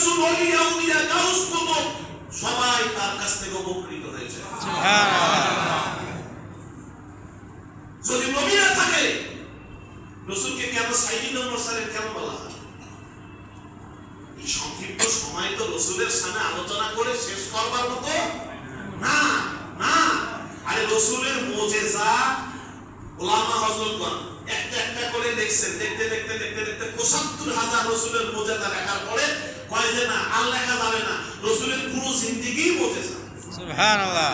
রাসূল, ওলি, আউলিয়া, গাউস, কুতুব সবাই তার কাছ থেকে উপকৃত হয়েছে। সুবহানাল্লাহ। যদি নবী না থাকে রাসূলকে কেন সাইয়্যিদুল মুরসালিন কেন বলা হয়? এই সংক্ষিপ্ত সময় তো রাসূলের সামনে আলোচনা করে শেষ করবার মতো না। না, আরে রাসূলের মুজিজা উলামা হযরতগণ একটা একটা করে দেখছেন, দেখতে দেখতে দেখতে দেখতে ৭৫,০০০ রাসূলের মুজিজা লেখার পরে কয় যে না আর লেখা যাবে না, রাসূলের পুরো জিন্দেগি মুজিজা। সুবহানাল্লাহ।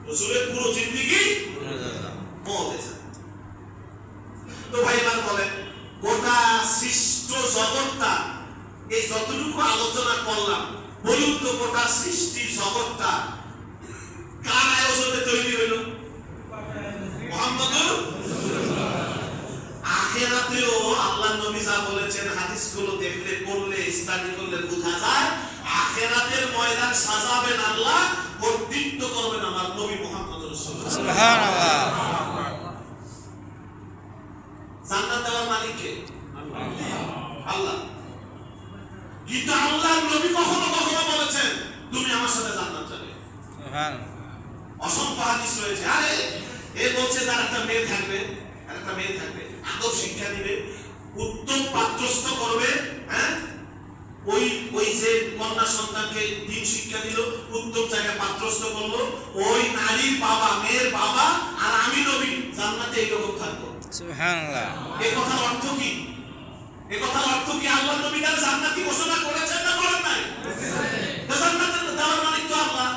রাসূলের পুরো জিন্দেগি মুজিজা। তো ভাই এবার বলেন, গোটা সৃষ্ট জগৎটা এই যতটুকু আলোচনা করলাম, বলুন তো গোটা সৃষ্টি জগৎটা কার আয়োজনে তৈরি হইল? মুহাম্মদুর আখিরাতেও আল্লাহর নবী যা বলেছেন, হাদিসগুলো দেখলে পড়লে স্টাডি করলে বোঝা যায়, আখিরাতের ময়দান সাজাবেন আল্লাহ, কর্তৃত্ব করবেন আমার নবী মুহাম্মদুর রাসূলুল্লাহ। সুবহানাল্লাহ। জান্নাত দেওয়ার মালিক কে? আল্লাহ। কিন্তু আল্লাহর নবী কখনো কখনো বলেছেন তুমি আমার সাথে জান্নাত যাবে। সুবহানাল্লাহ। অসংখ্য হাদিস রয়েছে। আরে এ বলছে যার একটা মেয়ে থাকবে, আর একটা মেয়ে থাকবে, আদব শিক্ষা দিবে, উত্তম পাত্রস্থ করবে, হ্যাঁ, ওই যে কন্যা সন্তানকে দিন শিক্ষা দিল, উত্তম জায়গায় পাত্রস্থ করলো, ওই নারীর বাবা, মেয়ের বাবা আর আমি নবী জান্নাতে এইরকম থাকবো। সুবহানাল্লাহ। এই কথার অর্থ কি? এই কথার অর্থ কি আল্লাহ নবী তার জান্নাতি ঘোষণা করেছেন না করেন নাই? জান্নাতের দেওয়ার মালিক তো আল্লাহ।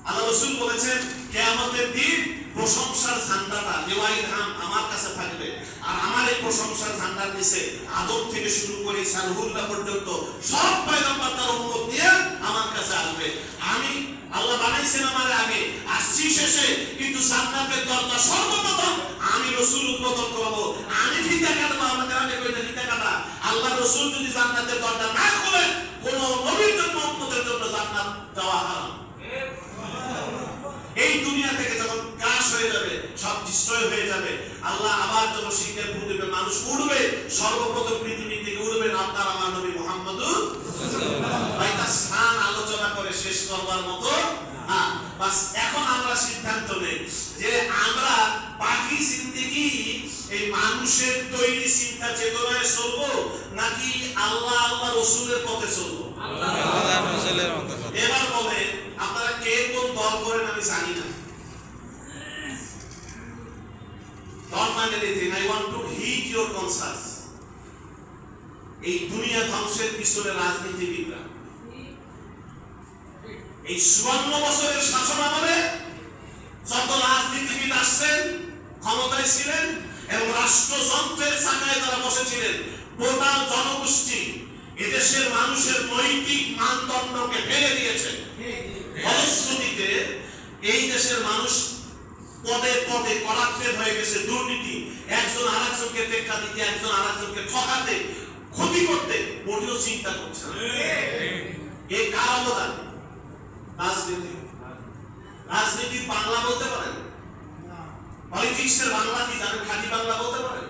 আল্লাহ রাসূল বলেছেন কিয়ামতের দিন প্রশংসার ঝান্ডাটা লিওয়াইল হাম আমার কাছে থাকবে, আর আমার এই প্রশংসার ঝান্ডার নিচে আদম থেকে শুরু করে সালহুল্লাহ পর্যন্ত সব পয়গম্বর তার উম্মত নিয়ে আমার কাছে আসবে। আমি আল্লাহ বানাইছেন আমার আগে, আসছি শেষে, কিন্তু জান্নাতের দরজা সর্বপ্রথম আমি রাসূল উদ্বোধন করব, আমি ফিতা কাটবো। আমাদের আগে কইতে ফিতা কাটা, আল্লাহ রাসূল যদি জান্নাতের দরজা না খোলেন কোন নবীর জন্য উম্মতের জন্য জান্নাত যাওয়া হারাম। এই দুনিয়া থেকে যখন কাশ হয়ে যাবে, সব ডিস্ট্রয় হয়ে যাবে, আল্লাহ আবার যখন শিক্ষার ফুল দেবে, মানুষ উঠবে, সর্বপ্রথম পৃথিবী থেকে উঠবেন আপনার আমার নবী মুহাম্মদুর রাসূলুল্লাহ। ভাই তার স্থান আলোচনা করে শেষ করবার মতো না। বাস এখন আমরা সিদ্ধান্ত নেই যে আমরা বাকি জিন্দেগি এই মানুষের তৈরি চিন্তা চেতনায় চলবো, নাকি আল্লাহ আল্লাহ রাসূলের পথে চলবো? আল্লাহ রাসূলের মতো। এবার বলে আপনারা কে কোন দল করেন আমি জানি না। Don't mind anything. I want to heed your conscience. এই দুনিয়া ধ্বংসের পিছনে রাজনীতিবিদরা এই ৫৪ বছরের শাসন আমলে যত রাজনীতিবিদ আসছেন, ক্ষমতায় ছিলেন এবং রাষ্ট্রযন্ত্রের চাকায় যারা বসেছিলেন, টোটাল জনগোষ্ঠী এদেশের মানুষের নৈতিক মানদণ্ডকে ফেলে দিয়েছে। ফলশ্রুতিতে এই দেশের মানুষ পদে পদে করাপ্টেড হয়ে গেছে, দুর্নীতি, একজন আরেকজনকে টেক্কা দিতে, একজন আরেকজনকে ঠকাতে, ক্ষতি করতে মোটেও চিন্তা করছে না। এই কার অবদান? রাজনীতি। রাজনীতির বাংলা বলতে পারেন? পলিটিক্সের বাংলা কি জানেন? খাঁটি বাংলা বলতে পারেন?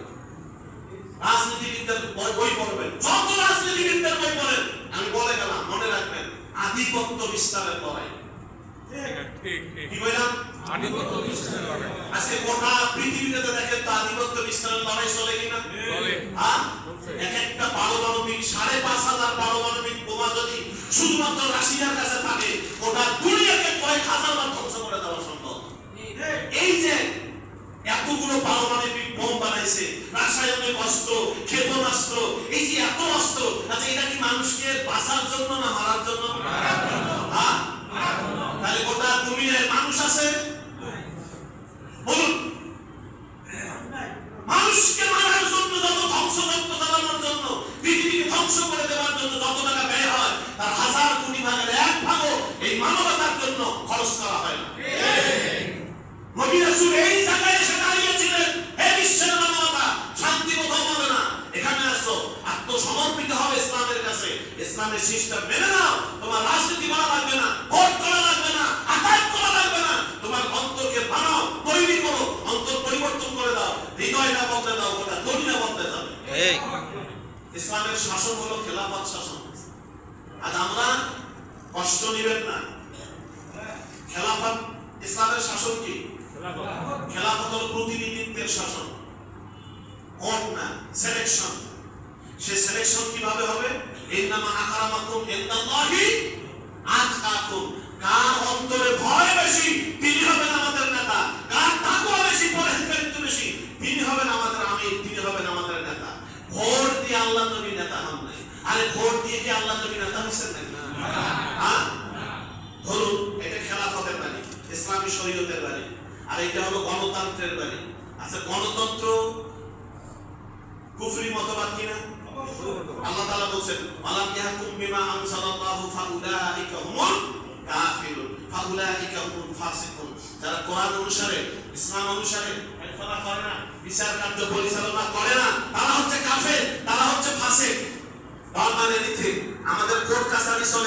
রাজনীতিবিদদের বই পড়বেন, যত রাজনীতিবিদদের বই পড়েন, আমি বলে গেলাম, মনে রাখবেন, আধিপত্য বিস্তারের লড়াই। কি বললাম? আধিপত্য বিস্তারের লড়াই। আজকে গোটা পৃথিবীতে দেখেন তো আধিপত্য বিস্তারের লড়াই চলে কিনা? এক একটা পারমাণবিক ৫,৫০০ পারমাণবিক বোমা যদি শুধুমাত্র রাশিয়ার কাছে থাকে, গোটা দুনিয়াকে কয়েক হাজার বার ধ্বংস করে দেওয়া সম্ভব। এই যে এতগুলো পারমাণবিক বোম বানাইছে, রাসায়নিক অস্ত্র, ক্ষেপণাস্ত্র, এই যে এত অস্ত্র, আচ্ছা এটা কি মানুষকে বাঁচার জন্য না মারার জন্য? তাহলে গোটা দুনিয়ায় মানুষ আছে? বলুন, মানুষকে মারার জন্য যত ধ্বংসযজ্ঞ চালানোর জন্য, পৃথিবীকে ধ্বংস করে দেওয়ার জন্য যত টাকা ব্যয় হয়, তার ১,০০০ কোটি ভাগের ১ ভাগও এই মানবতার জন্য খরচ করা হয় না। নবী রাসূল এই জায়গায় এসে দাঁড়িয়েছিলেন, হে বিশ্বের মানবতা, শান্তি কোথাও পাবে না, এখানে আসো, আত্মসমর্পিত হবে ইসলামের কাছে, ইসলামের সিস্টেম মেনে নাও, তোমার রাজনীতি করা লাগবে না, ভোট করা লাগবে না, আঘাত করা লাগবে না, তোমার অন্তরকে বানাও, তৈরি করো, অন্তর পরিবর্তন করে দাও, হৃদয়টা বদলে দাও, ওটা দুনিয়া বদলে যাবে। ইসলামের শাসন হলো খেলাফত শাসন। আজ আমরা কষ্ট নেবেন না, খেলাফত ইসলামের শাসন কি? খেলাফত হলো প্রতিনিধিত্বের শাসন, কোর্ট না, সিলেকশন। সে সিলেকশন কিভাবে হবে? ইন্নামা আকরামাকুম ইনদাল্লাহি আতকাকুম। কার অন্তরে ভয় বেশি তিনি হবেন আমাদের নেতা, কার তাকওয়া বেশি, পরহেজগারিত্ব বেশি তিনি হবেন আমাদের আমির, তিনি হবেন আমাদের নেতা। ভোট দিয়ে আল্লাহ নবী নেতা হন নাই। আরে ভোট দিয়ে কি আল্লাহ নবী নেতা হয়েছেন নাকি? হ্যাঁ, ধরুন এটা খেলাফতের বাণী, ইসলামী শরীয়তের বাণী, আর এটা হলো গণতন্ত্রের বাণী। আচ্ছা, গণতন্ত্র কুফরি মতবাদ কিনা? আল্লাহ তাআলা বলেন আলাম ইয়াহকুম বিমা আনজালাল্লাহু ফাউলাইকা হুমুল কাফিরুন ফাউলাইকা হুমুল ফাসিকুন। যারা কোরআন অনুসারে, ইসলাম অনুসারে ফয়সালা করে না, বিচার কার্য পরিচালনা করে না, তারা হচ্ছে কাফের, তারা হচ্ছে ফাসিক। তার মানে নিতে আমাদের কোর্ট কাছারি চলে।